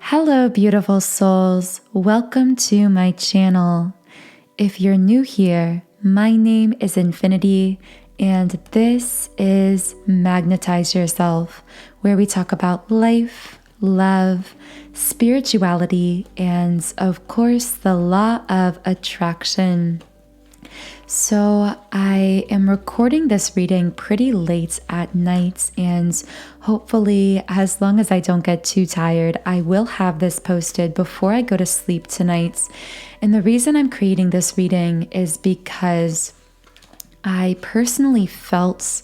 Hello, beautiful souls. Welcome to my channel. If you're new here, my name is Infinity, and this is Magnetize Yourself, where we talk about life, love, spirituality, and of course, the law of attraction. So I am recording this reading pretty late at night, and hopefully, as long as I don't get too tired, I will have this posted before I go to sleep tonight. And the reason I'm creating this reading is because I personally felt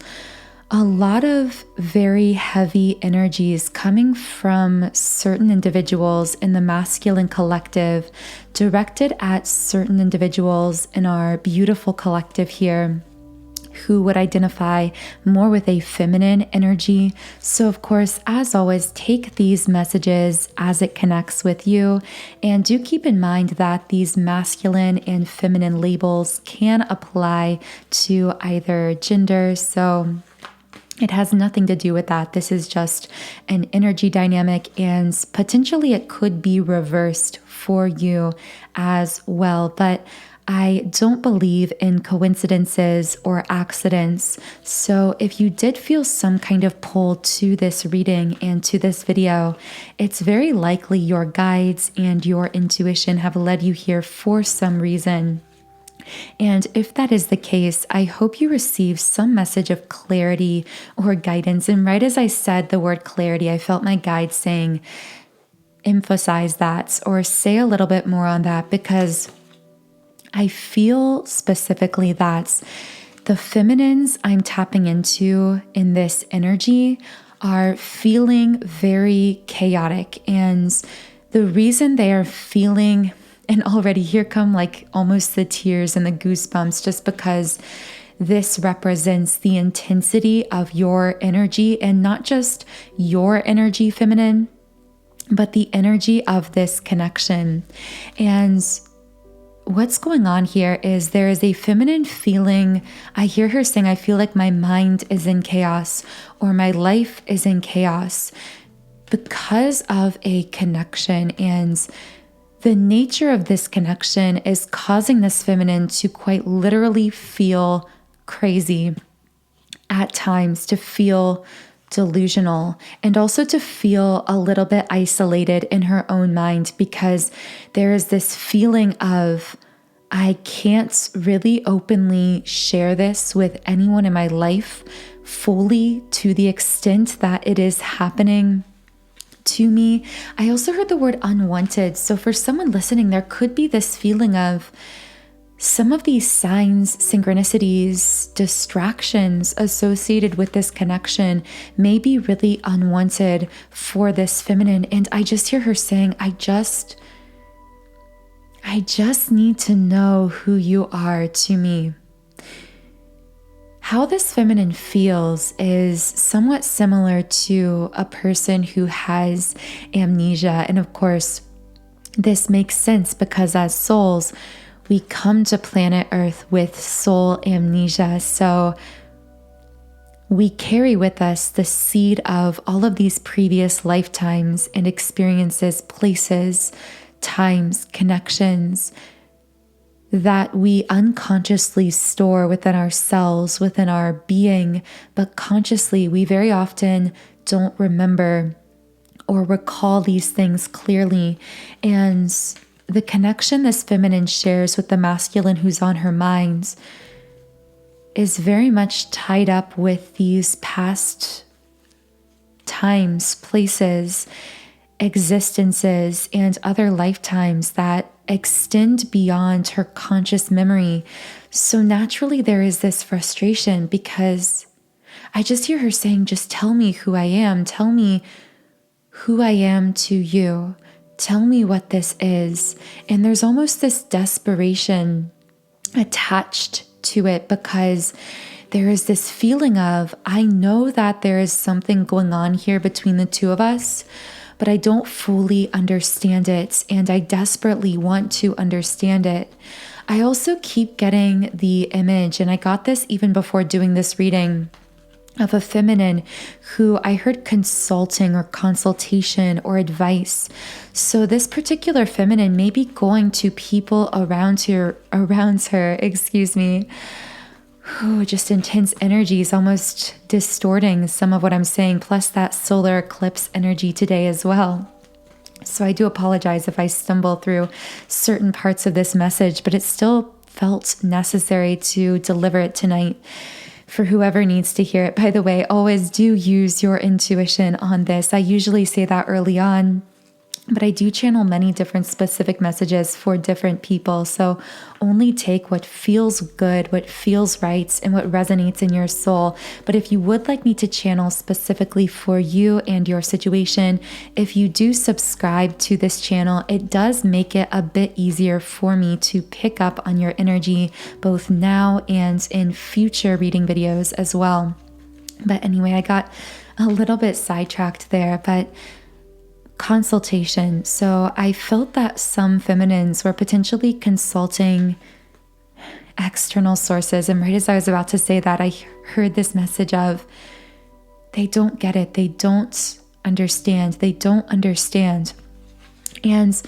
a lot of very heavy energies coming from certain individuals in the masculine collective, directed at certain individuals in our beautiful collective here who would identify more with a feminine energy. So of course, as always, take these messages as it connects with you, and do keep in mind that these masculine and feminine labels can apply to either gender. So it has nothing to do with that. This is just an energy dynamic, and potentially it could be reversed for you as well. But I don't believe in coincidences or accidents. So if you did feel some kind of pull to this reading and to this video, it's very likely your guides and your intuition have led you here for some reason. And if that is the case, I hope you receive some message of clarity or guidance. And right as I said the word clarity, I felt my guide saying, emphasize that or say a little bit more on that, because I feel specifically that the feminines I'm tapping into in this energy are feeling very chaotic. And the reason they are feeling, and already here come like almost the tears and the goosebumps, just because this represents the intensity of your energy, and not just your energy, feminine, but the energy of this connection. And what's going on here is there is a feminine feeling. I hear her saying, I feel like my mind is in chaos, or my life is in chaos, because of a connection. And the nature of this connection is causing this feminine to quite literally feel crazy at times, to feel delusional, and also to feel a little bit isolated in her own mind, because there is this feeling of, I can't really openly share this with anyone in my life fully to the extent that it is happening to me. I also heard the word unwanted. So for someone listening, there could be this feeling of some of these signs, synchronicities, distractions associated with this connection may be really unwanted for this feminine. And I just hear her saying, I just need to know who you are to me. How this feminine feels is somewhat similar to a person who has amnesia. And of course, this makes sense because as souls, we come to planet Earth with soul amnesia. So we carry with us the seed of all of these previous lifetimes and experiences, places, times, connections that we unconsciously store within ourselves, within our being, but consciously we very often don't remember or recall these things clearly. And the connection this feminine shares with the masculine who's on her mind is very much tied up with these past times, places, existences, and other lifetimes that extend beyond her conscious memory. So naturally there is this frustration, because I just hear her saying, just tell me who I am. Tell me who I am to you. Tell me what this is. And there's almost this desperation attached to it, because there is this feeling of, I know that there is something going on here between the two of us, but I don't fully understand it, and I desperately want to understand it. I also keep getting the image, and I got this even before doing this reading, of a feminine who I heard consulting or consultation or advice. So this particular feminine may be going to people around her, just intense energies, almost distorting some of what I'm saying, plus that solar eclipse energy today as well. So I do apologize if I stumble through certain parts of this message, but it still felt necessary to deliver it tonight for whoever needs to hear it. By the way, always do use your intuition on this. I usually say that early on, but I do channel many different specific messages for different people. So only take what feels good, what feels right, and what resonates in your soul. But if you would like me to channel specifically for you and your situation, if you do subscribe to this channel, it does make it a bit easier for me to pick up on your energy, both now and in future reading videos as well. But anyway, I got a little bit sidetracked there, but consultation. So I felt that some feminines were potentially consulting external sources. And right as I was about to say that, I heard this message of, they don't get it. They don't understand. They don't understand. And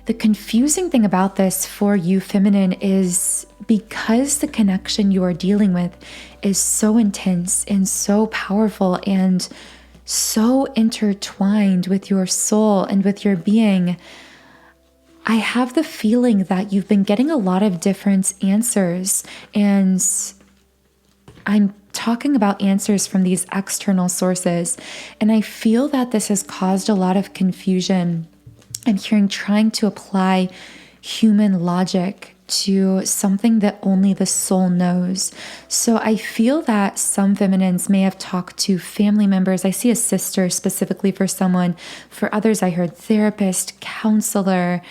the confusing thing about this for you feminine is because the connection you are dealing with is so intense and so powerful and so intertwined with your soul and with your being, I have the feeling that you've been getting a lot of different answers. And I'm talking about answers from these external sources. And I feel that this has caused a lot of confusion. I'm hearing trying to apply human logic to something that only the soul knows. So I feel that some feminines may have talked to family members. I see a sister specifically for someone. For others, I heard therapist, counselor,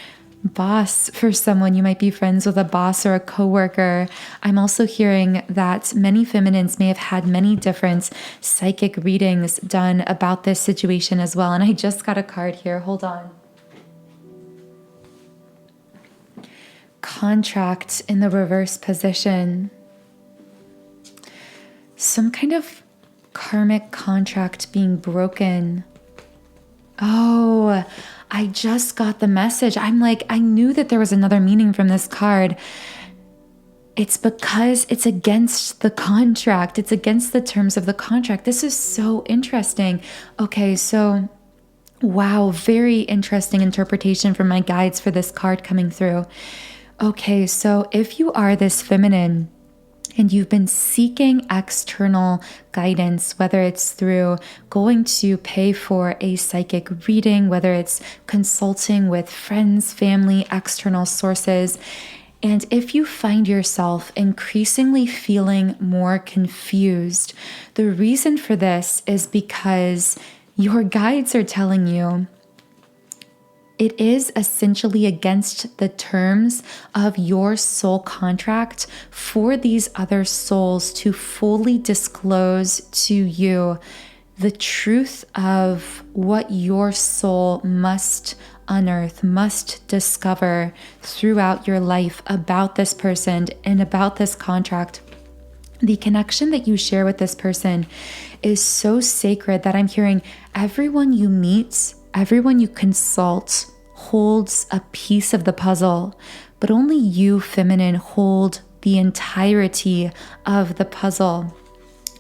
boss. For someone, you might be friends with a boss or a coworker. I'm also hearing that many feminines may have had many different psychic readings done about this situation as well. And I just got a card here. Hold on. Contract in the reverse position. Some kind of karmic contract being broken. Oh, I just got the message. I'm like, I knew that there was another meaning from this card. It's because it's against the contract. It's against the terms of the contract. This is so interesting. Okay, so wow, very interesting interpretation from my guides for this card coming through. Okay, so if you are this feminine and you've been seeking external guidance, whether it's through going to pay for a psychic reading, whether it's consulting with friends, family, external sources, and if you find yourself increasingly feeling more confused, the reason for this is because your guides are telling you it is essentially against the terms of your soul contract for these other souls to fully disclose to you the truth of what your soul must unearth, must discover throughout your life about this person and about this contract. The connection that you share with this person is so sacred that I'm hearing everyone you meet, everyone you consult holds a piece of the puzzle, but only you, feminine, hold the entirety of the puzzle.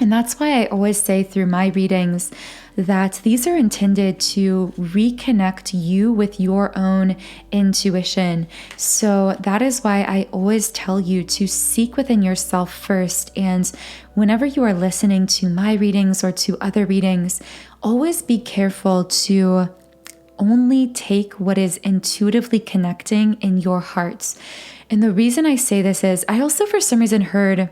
And that's why I always say through my readings that these are intended to reconnect you with your own intuition. So that is why I always tell you to seek within yourself first. And whenever you are listening to my readings or to other readings, always be careful to only take what is intuitively connecting in your hearts. And the reason I say this is I also for some reason heard,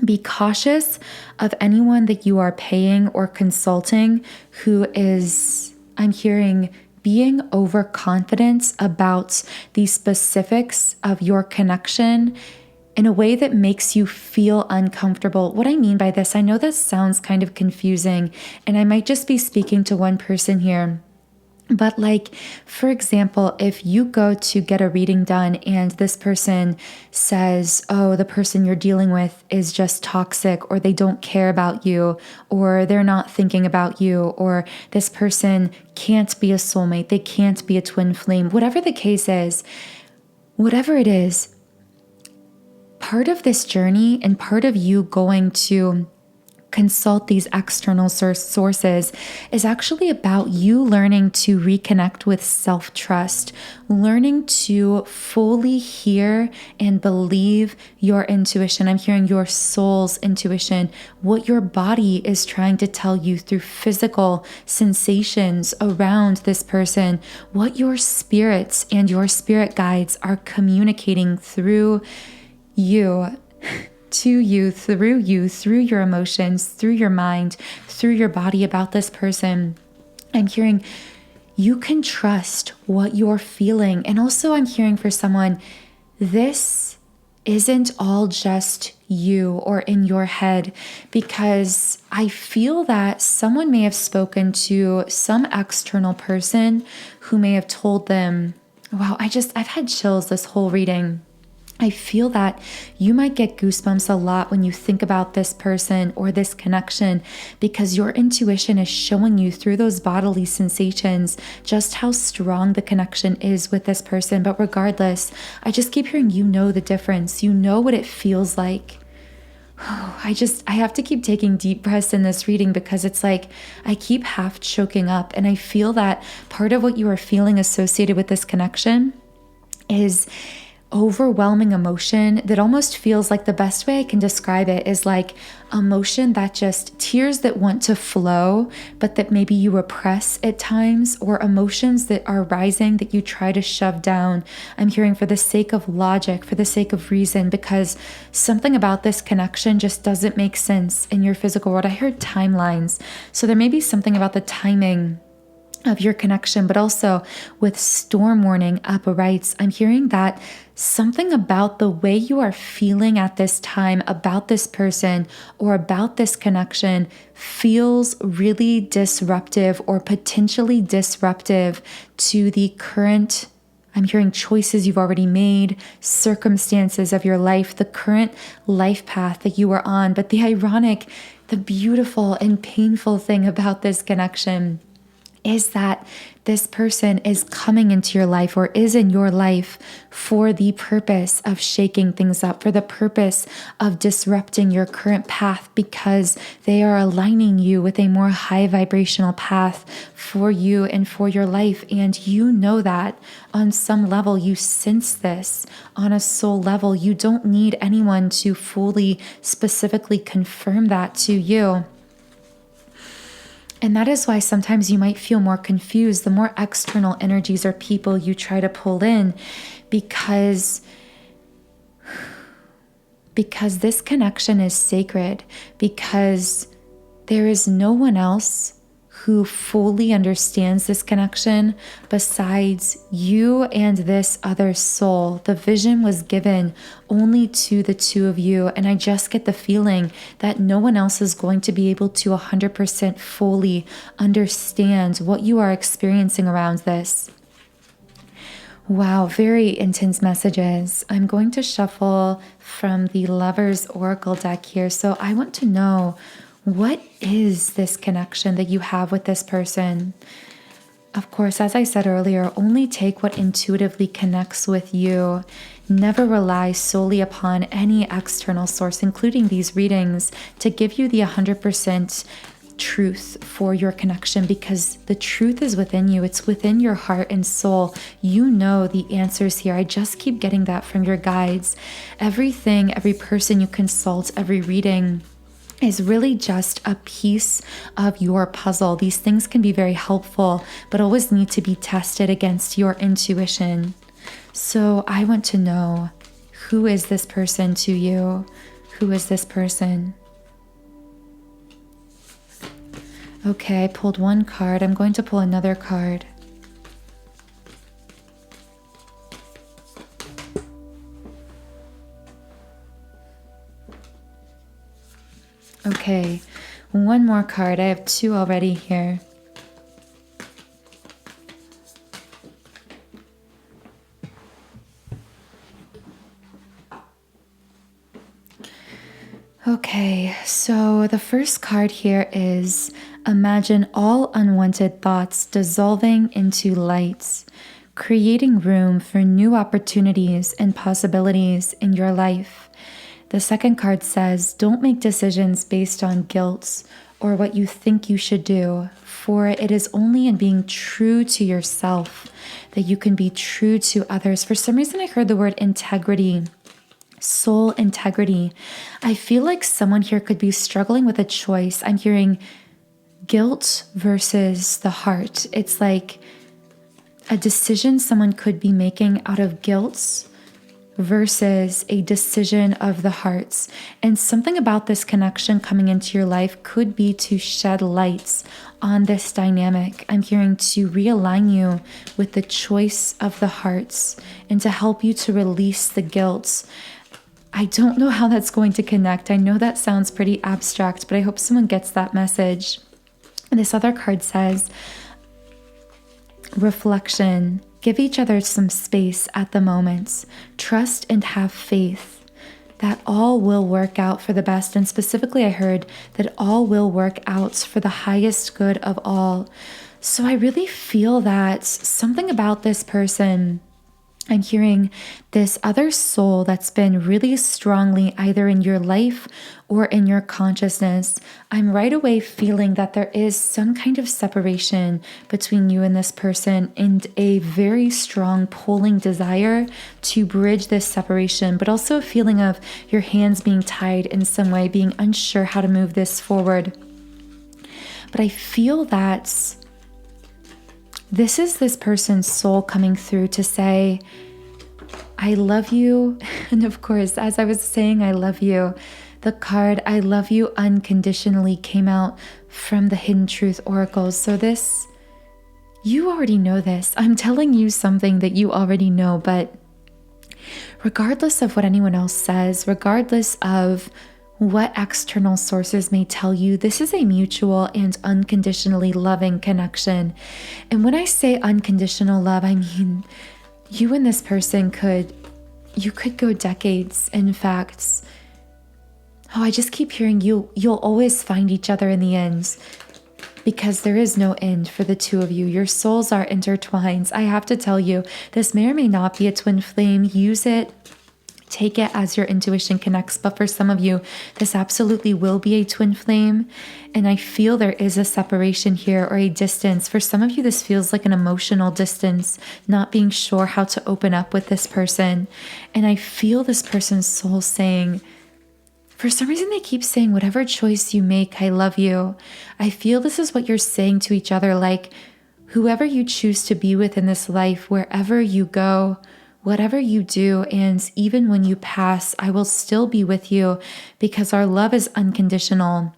be cautious of anyone that you are paying or consulting who is, I'm hearing, being overconfident about the specifics of your connection in a way that makes you feel uncomfortable. What I mean by this, I know that sounds kind of confusing, and I might just be speaking to one person here. But like, for example, if you go to get a reading done and this person says, oh, the person you're dealing with is just toxic, or they don't care about you, or they're not thinking about you, or this person can't be a soulmate, they can't be a twin flame, whatever the case is, whatever it is, part of this journey and part of you going to consult these external sources is actually about you learning to reconnect with self-trust, learning to fully hear and believe your intuition. I'm hearing your soul's intuition, what your body is trying to tell you through physical sensations around this person, what your spirits and your spirit guides are communicating through you, to you, through your emotions, through your mind, through your body about this person. I'm hearing you can trust what you're feeling. And also I'm hearing for someone, this isn't all just you or in your head, because I feel that someone may have spoken to some external person who may have told them, wow, I've had chills this whole reading. I feel that you might get goosebumps a lot when you think about this person or this connection, because your intuition is showing you through those bodily sensations just how strong the connection is with this person. But regardless, I just keep hearing, you know the difference. You know what it feels like. I have to keep taking deep breaths in this reading, because it's like I keep half choking up, and I feel that part of what you are feeling associated with this connection is overwhelming emotion that almost feels like, the best way I can describe it is like emotion that just tears that want to flow, but that maybe you repress at times, or emotions that are rising that you try to shove down. I'm hearing for the sake of logic, for the sake of reason, because something about this connection just doesn't make sense in your physical world. I heard timelines. So there may be something about the timing of your connection, but also with storm warning up writes, I'm hearing that something about the way you are feeling at this time about this person or about this connection feels really disruptive, or potentially disruptive to the current, I'm hearing, choices you've already made, circumstances of your life, the current life path that you are on. But the ironic, the beautiful and painful thing about this connection is that this person is coming into your life, or is in your life, for the purpose of shaking things up, for the purpose of disrupting your current path, because they are aligning you with a more high vibrational path for you and for your life. And you know that on some level, you sense this on a soul level. You don't need anyone to fully, specifically confirm that to you. And that is why sometimes you might feel more confused the more external energies or people you try to pull in, because this connection is sacred, because there is no one else who fully understands this connection besides you and this other soul. The vision was given only to the two of you, and I just get the feeling that no one else is going to be able to 100% fully understand what you are experiencing around this. Wow, very intense messages. I'm going to shuffle from the Lover's Oracle deck here. So I want to know, what is this connection that you have with this person? Of course, as I said earlier, only take what intuitively connects with you. Never rely solely upon any external source, including these readings, to give you the 100% truth for your connection, because the truth is within you. It's within your heart and soul. You know the answers here. I just keep getting that from your guides. Everything, every person you consult, every reading is really just a piece of your puzzle. These things can be very helpful, but always need to be tested against your intuition. So I want to know, who is this person to you? Who is this person? Okay, I pulled one card. I'm going to pull another card. Okay, one more card. I have two already here. Okay, so the first card here is imagine all unwanted thoughts dissolving into lights, creating room for new opportunities and possibilities in your life. The second card says, don't make decisions based on guilt or what you think you should do, for it is only in being true to yourself that you can be true to others. For some reason, I heard the word integrity. Soul integrity. I feel like someone here could be struggling with a choice. I'm hearing guilt versus the heart. It's like a decision someone could be making out of guilt versus a decision of the hearts. And something about this connection coming into your life could be to shed lights on this dynamic. I'm hearing to realign you with the choice of the hearts and to help you to release the guilt. I don't know how that's going to connect. I know that sounds pretty abstract, but I hope someone gets that message. And this other card says, reflection. Give each other some space at the moment. Trust and have faith that all will work out for the best. And specifically, I heard that all will work out for the highest good of all. So I really feel that something about this person, I'm hearing this other soul that's been really strongly either in your life or in your consciousness. I'm right away feeling that there is some kind of separation between you and this person and a very strong pulling desire to bridge this separation, but also a feeling of your hands being tied in some way, being unsure how to move this forward. But I feel that this is this person's soul coming through to say, I love you. And of course, as I was saying, I love you, the card, I love you unconditionally, came out from the Hidden Truth Oracles. So this, you already know this. I'm telling you something that you already know, but regardless of what anyone else says, regardless of what external sources may tell you, this is a mutual and unconditionally loving connection. And when I say unconditional love, I mean you and this person could go decades. In fact, I just keep hearing you'll always find each other in the end, because there is no end for the two of you. Your souls are intertwined. I have to tell you, this may or may not be a twin flame. Use it. Take it as your intuition connects. But for some of you, this absolutely will be a twin flame. And I feel there is a separation here or a distance. For some of you, this feels like an emotional distance, not being sure how to open up with this person. And I feel this person's soul saying, for some reason, they keep saying, whatever choice you make, I love you. I feel this is what you're saying to each other, like, whoever you choose to be with in this life, wherever you go, whatever you do, and even when you pass, I will still be with you because our love is unconditional.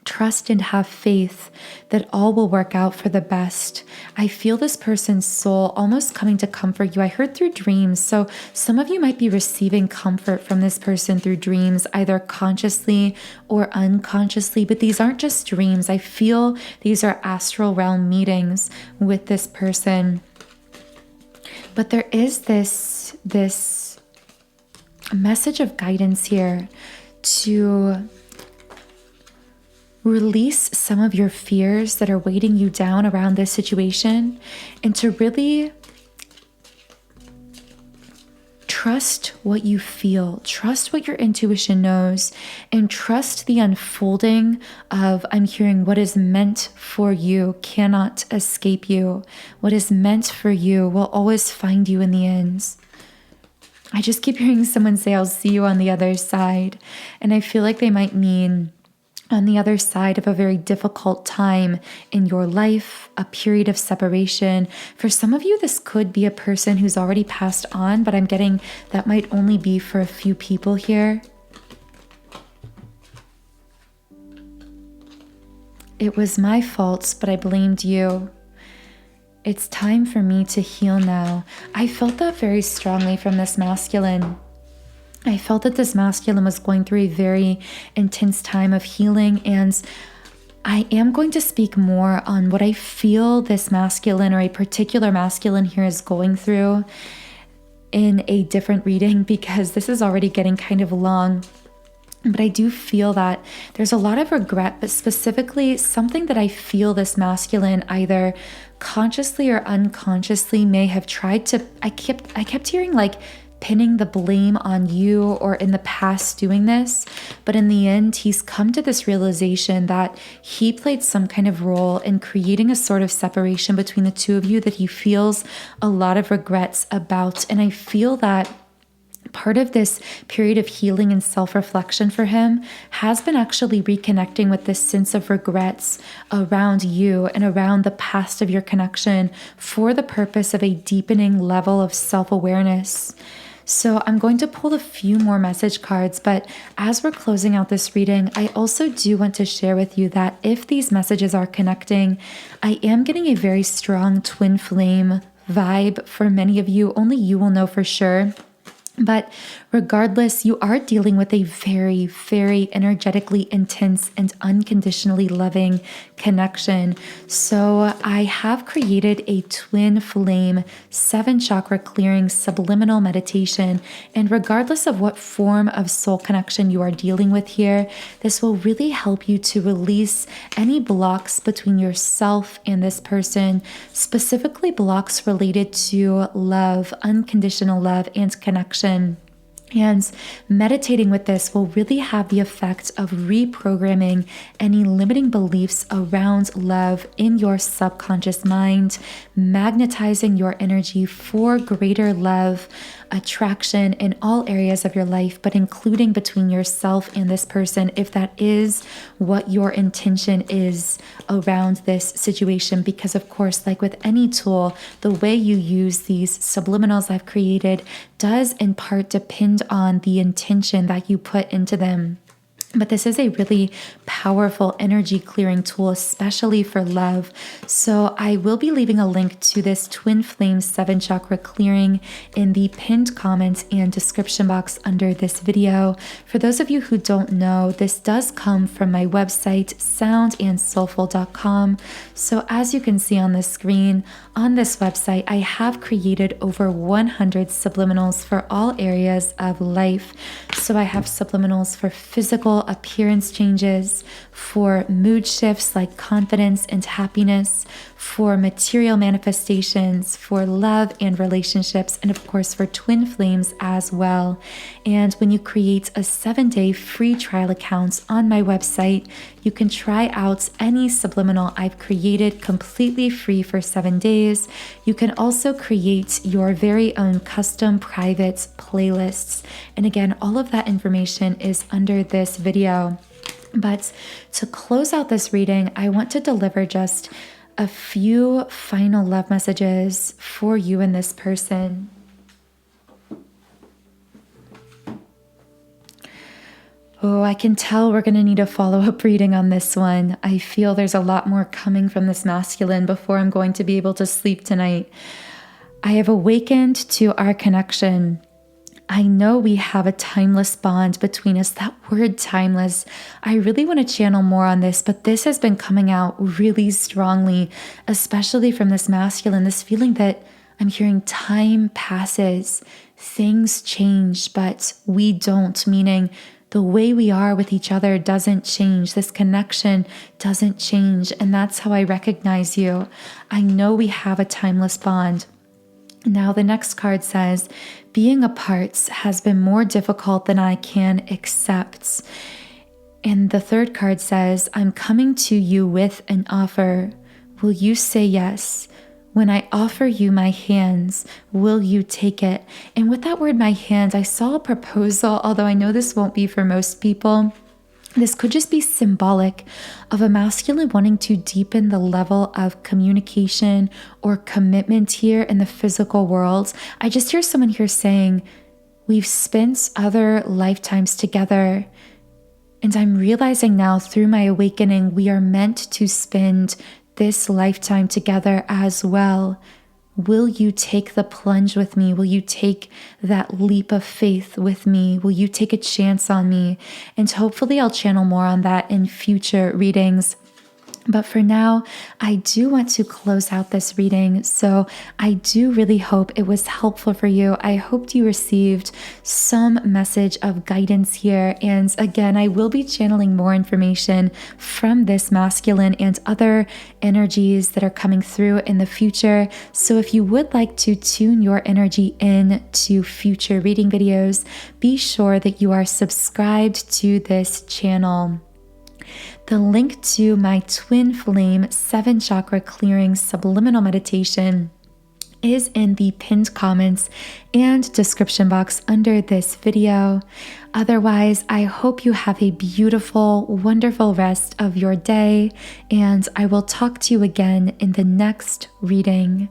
Trust and have faith that all will work out for the best. I feel this person's soul almost coming to comfort you. I heard through dreams. So some of you might be receiving comfort from this person through dreams, either consciously or unconsciously. But these aren't just dreams. I feel these are astral realm meetings with this person. But there is this message of guidance here to release some of your fears that are weighting you down around this situation, and to really trust what you feel, trust what your intuition knows, and trust the unfolding of, I'm hearing, what is meant for you cannot escape you. What is meant for you will always find you in the end. I just keep hearing someone say, I'll see you on the other side. And I feel like they might mean on the other side of a very difficult time in your life, a period of separation. For some of you, this could be a person who's already passed on, but I'm getting that might only be for a few people here. It was my fault, but I blamed you. It's time for me to heal now. I felt that very strongly from this masculine. I felt that this masculine was going through a very intense time of healing, and I am going to speak more on what I feel this masculine or a particular masculine here is going through in a different reading, because this is already getting kind of long. But I do feel that there's a lot of regret, but specifically something that I feel this masculine either consciously or unconsciously may have tried to, I kept hearing like pinning the blame on you or in the past doing this. But in the end, he's come to this realization that he played some kind of role in creating a sort of separation between the two of you that he feels a lot of regrets about. And I feel that part of this period of healing and self-reflection for him has been actually reconnecting with this sense of regrets around you and around the past of your connection for the purpose of a deepening level of self-awareness. So I'm going to pull a few more message cards, but as we're closing out this reading, I also do want to share with you that if these messages are connecting, I am getting a very strong twin flame vibe for many of you. Only you will know for sure. But regardless, you are dealing with a very, very energetically intense and unconditionally loving connection. So I have created a twin flame 7-chakra clearing subliminal meditation. And regardless of what form of soul connection you are dealing with here, this will really help you to release any blocks between yourself and this person, specifically blocks related to love, unconditional love, and connection. And meditating with this will really have the effect of reprogramming any limiting beliefs around love in your subconscious mind, magnetizing your energy for greater love, attraction in all areas of your life, but including between yourself and this person, if that is what your intention is around this situation. Because of course, like with any tool, the way you use these subliminals I've created does in part depend on the intention that you put into them. But this is a really powerful energy clearing tool, especially for love. So I will be leaving a link to this Twin Flame 7-chakra clearing in the pinned comments and description box under this video. For those of you who don't know, this does come from my website, soundandsoulful.com. So as you can see on the screen, on this website, I have created over 100 subliminals for all areas of life. So I have subliminals for physical appearance changes, for mood shifts like confidence and happiness, for material manifestations, for love and relationships, and of course for twin flames as well. And when you create a 7-day free trial account on my website, you can try out any subliminal I've created completely free for 7 days. You can also create your very own custom private playlists. And again, all of that information is under this video. But to close out this reading, I want to deliver just a few final love messages for you and this person. Oh, I can tell we're going to need a follow-up reading on this one. I feel there's a lot more coming from this masculine before I'm going to be able to sleep tonight. I have awakened to our connection. I know we have a timeless bond between us. That word timeless, I really want to channel more on this, but this has been coming out really strongly, especially from this masculine, this feeling that I'm hearing time passes, things change, but we don't, meaning the way we are with each other doesn't change. This connection doesn't change. And that's how I recognize you. I know we have a timeless bond. Now, the next card says, being apart has been more difficult than I can accept. And the third card says, I'm coming to you with an offer. Will you say yes? When I offer you my hands, will you take it? And with that word, my hands, I saw a proposal, although I know this won't be for most people. This could just be symbolic of a masculine wanting to deepen the level of communication or commitment here in the physical world. I just hear someone here saying, we've spent other lifetimes together, and I'm realizing now through my awakening, we are meant to spend this lifetime together as well. Will you take the plunge with me? Will you take that leap of faith with me? Will you take a chance on me? And hopefully I'll channel more on that in future readings. But for now, I do want to close out this reading, so I do really hope it was helpful for you. I hoped you received some message of guidance here. And again, I will be channeling more information from this masculine and other energies that are coming through in the future. So if you would like to tune your energy in to future reading videos, be sure that you are subscribed to this channel. The link to my twin flame 7-chakra clearing subliminal meditation is in the pinned comments and description box under this video. Otherwise, I hope you have a beautiful, wonderful rest of your day, and I will talk to you again in the next reading.